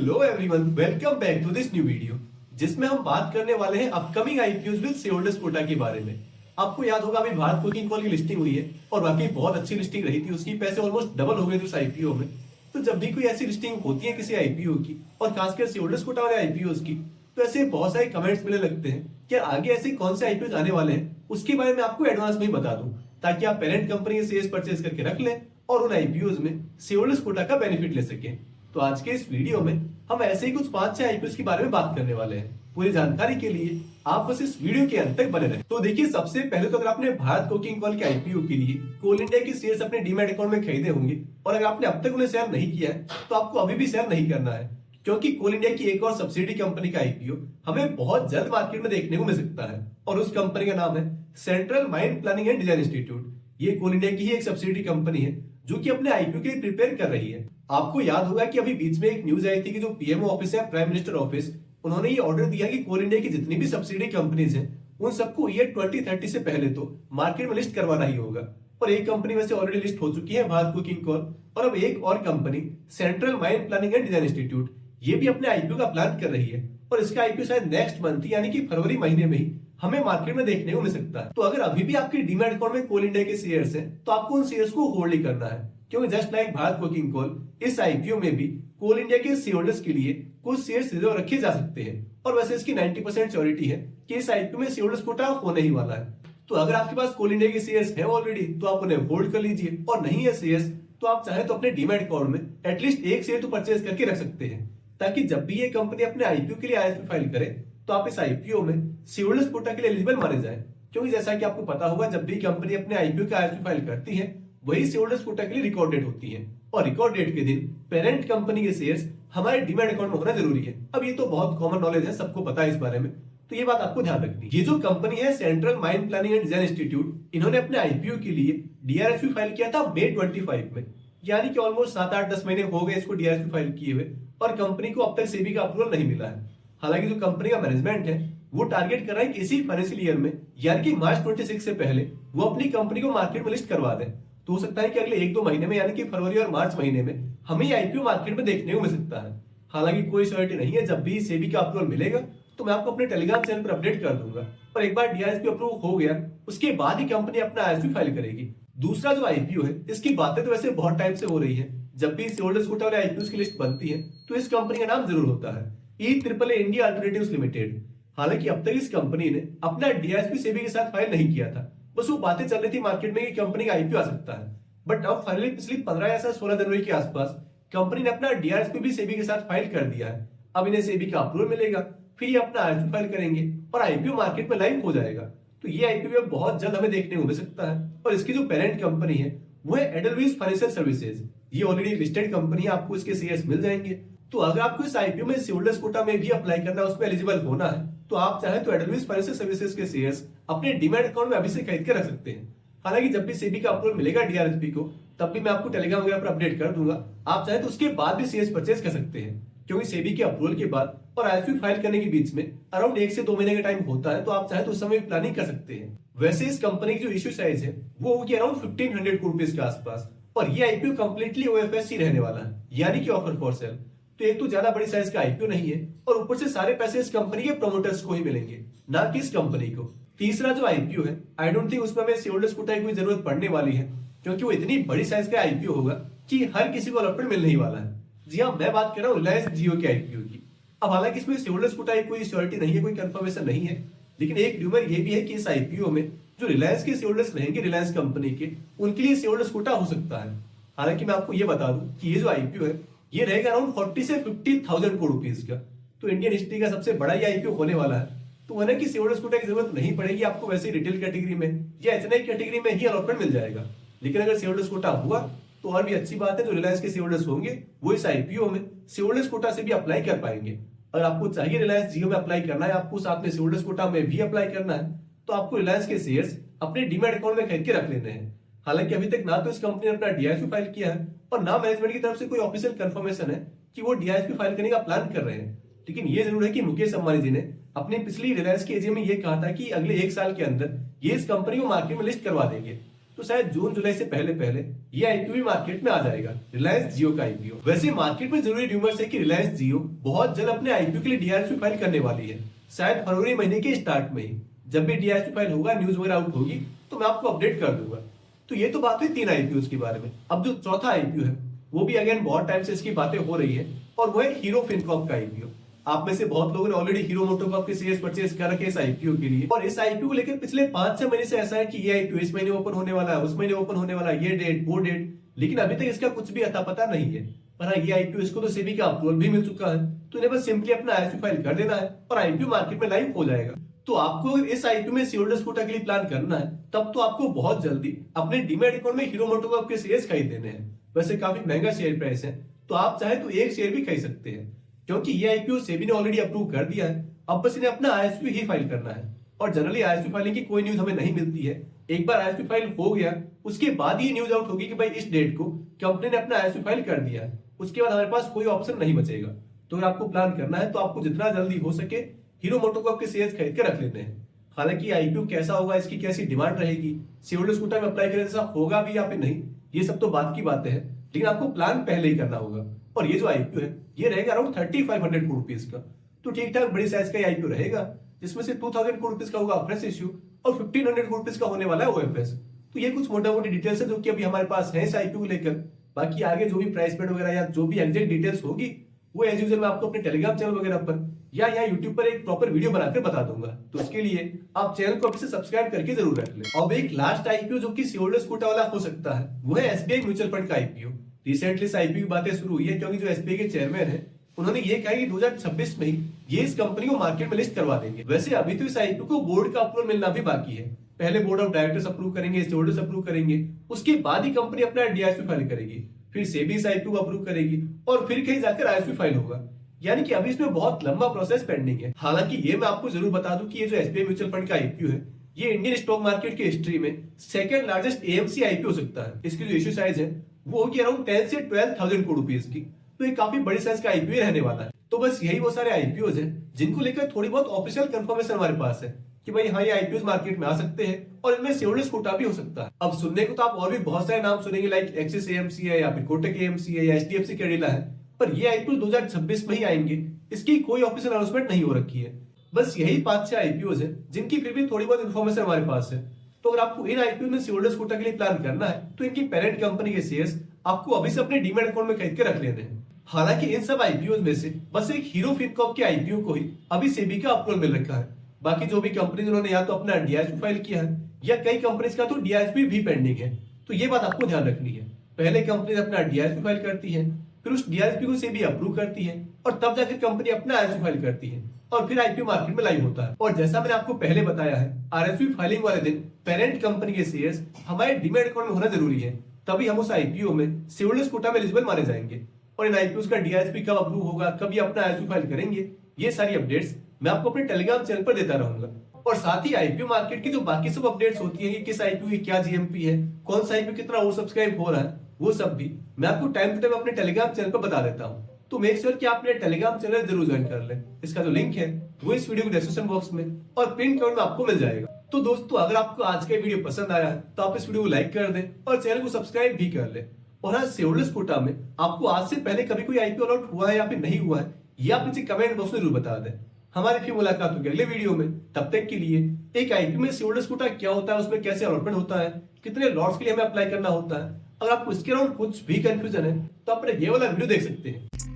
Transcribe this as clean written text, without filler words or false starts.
Hello everyone, welcome back to this new video जिसमें हम बात करने वाले हैं upcoming IPO with share holders quota के बारे में। आपको याद होगा अभी भारत कोकिंग कॉल की लिस्टिंग हुई है और वाकई बहुत अच्छी लिस्टिंग रही थी, उसकी पैसे ऑलमोस्ट डबल हो गए थे उस आईपीओ में। तो जब भी कोई ऐसी लिस्टिंग होती है किसी आईपीओ की और खासकर शेयर होल्डर्स कोटा वाले आईपीओ की, तो ऐसे बहुत सारे कमेंट्स मिलने लगते हैं कि आगे ऐसे कौन से आईपीओ आने वाले हैं उसके बारे में आपको एडवांस में ही बता दूं, ताकि आप पेरेंट कंपनी के शेयर्स परचेज करके रख लें और उन आईपीओ में शेयर होल्डर्स कोटा का बेनिफिट ले सकें। तो आज के इस वीडियो में हम ऐसे ही कुछ 5-6 आईपीओ के बारे में बात करने वाले हैं। पूरी जानकारी के लिए आप बस इस वीडियो के अंत तक बने रहें। तो देखिए, सबसे पहले तो अगर आपने भारत कोकिंग कॉल के आईपीओ के लिए कोल इंडिया के शेयर्स अपने डीमैट अकाउंट में खरीदे होंगे और अगर आपने अब तक उन्हें शेयर नहीं किया है तो आपको अभी भी शेयर नहीं करना है, क्योंकि कोल इंडिया की एक और सब्सिडी कंपनी का आईपीओ हमें बहुत जल्द मार्केट में देखने को मिल सकता है और उस कंपनी का नाम है central mine planning and design institute. ये कोल इंडिया की ही एक सब्सिडी कंपनी है जो कि अपने आईपीओ के लिए प्रिपेयर कर रही है। आपको याद होगा कि अभी बीच में एक न्यूज आई थी कि जो पीएमओ ऑफिस है, प्राइम मिनिस्टर ऑफिस, उन्होंने ये ऑर्डर दिया कि कोल इंडिया की जितनी भी सब्सिडी कंपनीज हैं उन सबको ईयर 2030 से पहले तो मार्केट में लिस्ट करवाना ही होगा। और एक कंपनी वैसे ऑलरेडी लिस्ट हो चुकी है, भारत कुकिंग कॉल, और अब एक और company central mine planning and design institute, ये भी अपने आईपीओ का प्लान कर रही है और इसका आईपीओ शायद नेक्स्ट मंथ यानी कि फरवरी महीने में ही हमें मार्केट में देखने को मिल सकता है। तो अगर अभी भी आपके डीमैट अकाउंट में कोल इंडिया के शेयर्स हैं तो आपको उन शेयर्स को होल्ड ही करना है, क्योंकि just like Bharat cooking call, इस आईपीओ में भी कोल इंडिया के शेयर होल्डर्स के लिए कुछ शेयर्स रिजर्व रखे जा सकते हैं और वैसे इसकी 90% श्योरिटी है कि इस आईपीओ में शेयर होल्डर्स कोटा होने ही वाला है। तो अगर आपके पास कोल इंडिया के शेयर्स हैं ऑलरेडी तो आप उन्हें होल्ड कर लीजिए, और नहीं है शेयर्स तो आप चाहे तो अपने डीमैट अकाउंट में एटलीस्ट एक शेयर तो परचेज करके रख सकते हैं, ताकि जब भी ये कंपनी अपने आईपीओ के लिए आईएसपी फाइल करे तो आप इस आईपीओ में शेयर होल्डर्स कोटा के लिए एलिजिबल माने जाए। क्योंकि जैसा कि आपको पता होगा, जब भी कंपनी अपने आईपीओ का आईएसपी फाइल करती है वही शेयर होल्डर्स कोटा के लिए रिकॉर्ड डेट होती है और रिकॉर्ड डेट के दिन पेरेंट कंपनी के शेयर्स हमारे डीमैट अकाउंट में होना जरूरी है। अब ये तो बहुत कॉमन नॉलेज है, सबको पता है इस बारे में, तो ये बात आपको ध्यान रखनी। ये जो कंपनी है central mine planning and design institute, इन्होंने अपने आईपीओ के लिए डीआरएसपी फाइल किया था मई 25 में, यानी कि ऑलमोस्ट 7-8-10 महीने हो गए इसको डीआरएसपी फाइल किए हुए, और कंपनी को अब तक सेबी का अप्रूवल नहीं मिला है। हालांकि जो कंपनी का मैनेजमेंट है वो टारगेट कर रहा है कि इसी फाइनेंशियल ईयर में यानी कि मार्च 26 से पहले वो अपनी कंपनी को मार्केट में लिस्ट करवा दें। तो हो सकता है कि अगले 1-2 महीने में यानी कि फरवरी और मार्च महीने में हमें आईपीओ मार्केट में देखने को मिल सकता है। हालांकि कोई श्योरिटी नहीं है, जब भी सेबी का अप्रूवल मिलेगा तो मैं आपको अपने टेलीग्राम चैनल पर अपडेट कर दूंगा, और एक बार डीआरएसपी अप्रूव हो गया उसके बाद ही कंपनी अपना आईएसपी फाइल करेगी। दूसरा जो आईपीओ है, इसकी बातें तो वैसे बहुत टाइम से हो रही है। जब भी शेयर होल्डर्स कोटा वाले आईपीओ की लिस्ट बनती है तो इस कंपनी का नाम जरूर होता है, EAAA इंडिया अल्टरनेटिव्स लिमिटेड। हालांकि अब तक इस कंपनी ने अपना डीआरएसपी सेबी के साथ फाइल नहीं किया था, बस वो बातें चल रही थी मार्केट में कि कंपनी का आईपीओ आ सकता है। बट अब फाइनली पिछली 15 या 16 जनवरी के आसपास कंपनी ने अपना डीआरएसपी भी सेबी के साथ फाइल कर दिया है। अब इन्हें सेबी का अप्रूवल मिलेगा, फिर ये अपना आईपीओ फाइल करेंगे और आईपीओ मार्केट में लाइव हो जाएगा। तो ये आईपीओ बहुत जल्द हमें देखने को मिल सकता है, और इसकी जो पेरेंट कंपनी है वो है एडलवीज फाइनेंशियल सर्विसेज। ये ऑलरेडी लिस्टेड कंपनी है, आपको इसके शेयर्स मिल जाएंगे। तो अगर आपको इस आईपीओ में शेयर होल्डर्स कोटा में भी अप्लाई करना है, उसमें एलिजिबल होना है, तो आप चाहे तो एडलवीज फाइनेंशियल सर्विसेज के शेयर्स अपने डीमैट अकाउंट में अभी से खरीद के रख सकते हैं। हालांकि जब भी सेबी का अप्रूवल मिलेगा डीआरएसपी को, तब भी मैं आपको टेलीग्राम वगैरह पर अपडेट कर दूंगा। आप चाहे तो उसके बाद भी शेयर्स परचेज कर सकते हैं, क्योंकि सेबी के अप्रूवल के बाद और आईएसपी फाइल करने के बीच में अराउंड 1 से 2 महीने का टाइम होता है, तो आप चाहे तो उस समय प्लानिंग कर सकते हैं। वैसे इस कंपनी की जो इश्यू साइज है वो होगी अराउंड 1500 करोड़ रुपीज के आसपास, और ये आईपीओ कंप्लीटली ओएफएससी रहने वाला है, यानी कि ऑफर फॉर सेल। तो एक तो ज्यादा बड़ी साइज का आईपीओ नहीं है, और ऊपर से सारे पैसे इस कंपनी के प्रमोटर्स को ही मिलेंगे, ना कि इस कंपनी को। तीसरा जो आईपीओ है, आई डोंट थिंक उसमें हमें शेयर होल्डर्स कोटा की कोई जरूरत पड़ने वाली है, क्योंकि वो इतनी बड़ी साइज का आईपीओ होगा कि हर किसी को अलॉटमेंट मिलने ही वाला है। जी हाँ, मैं बात कर रहा हूँ रिलायंस जियो के आईपीओ की। अब हालांकि इसमें शेयर होल्डर्स कोटा की कोई श्योरिटी नहीं है, कोई कंफर्मेशन नहीं है, लेकिन एक र्यूमर ये भी है कि इस आईपीओ में जो रिलायंस के शेयर होल्डर्स रहेंगे, रिलायंस कंपनी के, उनके लिए शेयर होल्डर्स कोटा हो सकता है। हालांकि मैं आपको ये बता दूं कि ये जो आईपीओ है ये रहेगा अराउंड 40 से 50,000 करोड़ रुपीज का। तो इंडियन हिस्ट्री का सबसे बड़ा ये आईपीओ होने वाला है। तो वह कि शेयर होल्डर्स कोटा की जरूरत नहीं पड़ेगी आपको, वैसे रिटेल कैटेगरी में या एचएनआई कैटेगरी में ही अलॉटमेंट मिल जाएगा। लेकिन अगर शेयर होल्डर्स कोटा हुआ तो और भी अच्छी बात है, जो रिलायंस के शेयर होल्डर्स होंगे वो इस आईपीओ में शेयर होल्डर्स कोटा से भी अप्लाई कर पाएंगे। अगर आपको चाहिए रिलायंस जियो में अप्लाई करना है, आपको साथ में शेयर होल्डर्स कोटा में भी अप्लाई करना है, तो आपको रिलायंस के शेयर्स अपने डीमैट अकाउंट में खरीद के रख लेने हैं। हालांकि अभी तक ना तो इस कंपनी ने अपना डीआरएसपी फाइल किया है और ना मैनेजमेंट की तरफ से कोई ऑफिशियल कंफर्मेशन है कि वो डीआरएसपी फाइल करने का प्लान कर रहे हैं। लेकिन ये जरूर है कि मुकेश अंबानी जी ने अपनी पिछली रिलायंस की एजीएम में ये कहा था कि अगले 1 साल के अंदर ये इस कंपनी को मार्केट में लिस्ट करवा देंगे। तो शायद जून जुलाई से पहले पहले ये आईपीओ भी मार्केट में आ जाएगा, रिलायंस जियो का आईपीओ। वैसे मार्केट में जरूरी रूमर्स है कि रिलायंस जियो बहुत जल्द अपने आईपीओ के लिए डीआरएसपी फाइल करने वाली है, शायद फरवरी महीने के स्टार्ट में ही। जब भी डीआरएसपी फाइल होगा, न्यूज वगैरह आउट होगी तो मैं आपको अपडेट कर दूंगा। तो ये तो बात हुई 3 आईपीओ के बारे में। अब जो चौथा आईपीओ है वो भी अगेन बहुत टाइम से इसकी बातें हो रही है, और वो है हीरो फिनकॉर्प का आईपीओ। आप में से बहुत लोगों ने ऑलरेडी हीरो मोटोकॉर्प के शेयर्स परचेज कर रखे इस आईपीओ के लिए, और इस आईपीओ को लेकर पिछले 5-6 महीने से ऐसा है कि ये आईपीओ इस महीने ओपन होने वाला है, उस महीने ओपन होने वाला है, ये डेट वो डेट, लेकिन अभी तक इसका कुछ भी अता पता नहीं है। पर हाँ, ये आईपीओ इसको तो सेबी का अप्रूवल भी मिल चुका है, तो इन्हें बस सिंपली अपना आईपीओ फाइल कर देना है और आईपीओ मार्केट में लाइव हो जाएगा। तो आपको अगर इस आईपीओ में शेयर होल्डर्स कोटा के लिए प्लान करना है, तब तो आपको बहुत जल्दी अपने डीमैट अकाउंट में हीरो मोटोकॉर्प के शेयर्स खरीद देने हैं। वैसे काफी महंगा शेयर प्राइस है, तो आप चाहे तो एक शेयर भी खरीद सकते हैं, क्योंकि ये आईपीओ सेबी ने ऑलरेडी अप्रूव कर दिया है। अब बस इन्हें अपना आईएसपी ही फाइल करना है, और जनरली आईएसपी फाइलिंग की कोई न्यूज हमें नहीं मिलती है। एक बार आईएसपी फाइल हो गया, उसके बाद ये न्यूज आउट होगी कि भाई इस डेट को कंपनी ने अपना आईएसपी फाइल कर दिया है। उसके बाद हमारे पास कोई ऑप्शन नहीं बचेगा। तो अगर आपको प्लान करना है तो आपको जितना जल्दी हो सके हीरो मोटोकॉर्प के शेयर्स खरीद के रख लेते हैं। हालांकि आईपीओ कैसा होगा, इसकी कैसी डिमांड रहेगी, शेयर होल्डर्स कोटा में अप्लाई करें जैसा होगा भी या फिर नहीं, ये सब तो बात की बातें हैं, लेकिन आपको प्लान पहले ही करना होगा। और ये जो आईपीओ है ये रहेगा अराउंड 3500 करोड़ रुपीज का, तो ठीक ठाक बड़ी साइज का आईपीओ रहेगा, जिसमें से 2000 करोड़ रुपीज का होगा फ्रेश इश्यू और 1500 करोड़ रुपीज का होने वाला है ओएफएस। तो ये कुछ मोटा मोटी डिटेल्स है जो कि अभी हमारे पास है इस आईपीओ को लेकर। बाकी आगे जो भी प्राइस बैंड वगैरह या जो भी एग्जैक्ट डिटेल्स होगी वो एज यूजुअल मैं आपको अपने टेलीग्राम चैनल वगैरह पर या यहाँ यूट्यूब पर एक प्रॉपर वीडियो बनाकर बता दूंगा। तो उसके लिए आप चैनल को अभी से सब्सक्राइब करके जरूर रख लें। अब एक लास्ट आईपीओ जो कि शेयर होल्डर्स कोटा वाला हो सकता है, वो है एसबीआई म्यूचुअल फंड का आईपीओ। रिसेंटली इस आईपीओ की बातें शुरू हुई है, क्योंकि जो एसबीआई के चेयरमैन है उन्होंने ये कहा कि 2026 में ही ये इस कंपनी को मार्केट में लिस्ट करवा देंगे। वैसे अभी तो इस आईपीओ को बोर्ड का अप्रूवल मिलना भी बाकी है। पहले बोर्ड ऑफ डायरेक्टर्स अप्रूव करेंगे, शेयर होल्डर्स अप्रूव करेंगे, उसके बाद ही कंपनी अपना डीआरएसपी फाइल करेगी, फिर सेबी इस आईपीओ को अप्रूव करेगी और फिर कहीं जाकर आईएसपी फाइल होगा। यानी कि अभी इसमें बहुत लंबा प्रोसेस पेंडिंग है। हालांकि ये मैं आपको जरूर बता दूं कि ये जो एसबीआई म्यूचुअल फंड का आईपीओ है, ये इंडियन स्टॉक मार्केट की हिस्ट्री में सेकंड लार्जेस्ट एएमसी आईपीओ हो सकता है। इसकी जो इश्यू साइज है वो होगी अराउंड 10 से 12,000 करोड़ रुपीज की, तो ये काफी बड़ी साइज का आईपीओ रहने वाला है। तो बस यही वो सारे आईपीओ हैं जिनको लेकर थोड़ी बहुत ऑफिशियल कंफर्मेशन हमारे पास है कि भाई हाँ, ये आईपीओ मार्केट में आ सकते हैं और इनमें शेयर होल्डर्स कोटा भी हो सकता है। अब सुनने को तो आप और भी बहुत सारे नाम सुनेंगे, लाइक एक्सिस एएमसी है या फिर कोटक एएमसी है या एचडीएफसी कैडिला है, पर ये आईपीओ 2026 में ही आएंगे, इसकी कोई ऑफिशियल अनाउंसमेंट नहीं हो रखी है। बस यही 5-6 आईपीओ हैं जिनकी फिर भी थोड़ी बहुत इन्फॉर्मेशन हमारे पास है। तो अगर आपको इन आईपीओ में शेयर होल्डर्स कोटा के लिए प्लान करना है तो इनकी पेरेंट कंपनी के शेयर्स आपको अभी से अपने डीमैट अकाउंट में खरीद के रख लेने हैं। हालांकि इन सब आईपीओ में से बस एक हीरो फिनकॉर्प के आईपीओ को ही अभी सेबी का अप्रूवल मिल रखा है। बाकी जो भी कंपनी उन्होंने या तो अपना डीआरएसपी फाइल किया है या कई कंपनीज का तो डीआरएसपी भी पेंडिंग है। तो ये बात आपको ध्यान रखनी है, पहले कंपनी अपना डीआरएसपी फाइल करती है, फिर उस डीआरएसपी को सेबी अप्रूव करती है और तब जाकर कंपनी अपना आईएसपी फाइल करती है और फिर आईपीओ मार्केट में लाइव होता है। और जैसा मैंने आपको पहले बताया है, आरएसपी फाइलिंग वाले दिन पेरेंट कंपनी के शेयर्स हमारे डीमैट अकाउंट में होना जरूरी है, तभी हम उस आईपीओ में शेयर होल्डर्स कोटा में एलिजिबल माने जाएंगे। और इन आईपीओ का डीआरएसपी कब अप्रूव होगा, कब ये अपना आईएसपी फाइल करेंगे, ये सारी अपडेट्स मैं आपको अपने टेलीग्राम चैनल पर देता रहूंगा। और साथ ही आईपीओ मार्केट की जो बाकी सब अपडेट्स होती है कि किस आईपीओ की क्या जीएमपी है, कौन सा आईपीओ कितना ओवर सब्सक्राइब हो रहा है, वो सब भी मैं आपको टाइम टू टाइम अपने टेलीग्राम चैनल पर बता देता हूँ। तो मेक श्योर कि आप मेरे टेलीग्राम चैनल जरूर ज्वाइन कर लें। इसका जो लिंक है वो इस वीडियो के डिस्क्रिप्शन बॉक्स में और पिन कमेंट में आपको मिल जाएगा। तो दोस्तों, अगर आपको आज का वीडियो पसंद आया है तो आप इस वीडियो को लाइक कर दें और चैनल को सब्सक्राइब भी कर लें। और हाँ, शेयर होल्डर्स कोटा में आपको आज से पहले कभी कोई आईपीओ अलॉट हुआ है या फिर नहीं हुआ है, ये आप मुझे कमेंट बॉक्स में जरूर बता दें। हमारी फिर मुलाकात होगी अगले वीडियो में। तब तक के लिए एक आईपीओ में शेयर होल्डर्स कोटा क्या होता है, उसमें कैसे अलॉटमेंट होता है, कितने लॉट्स के लिए हमें अप्लाई करना होता है, अगर आपको इसके अराउंड कुछ भी कंफ्यूजन है तो आप ये वाला वीडियो देख सकते हैं।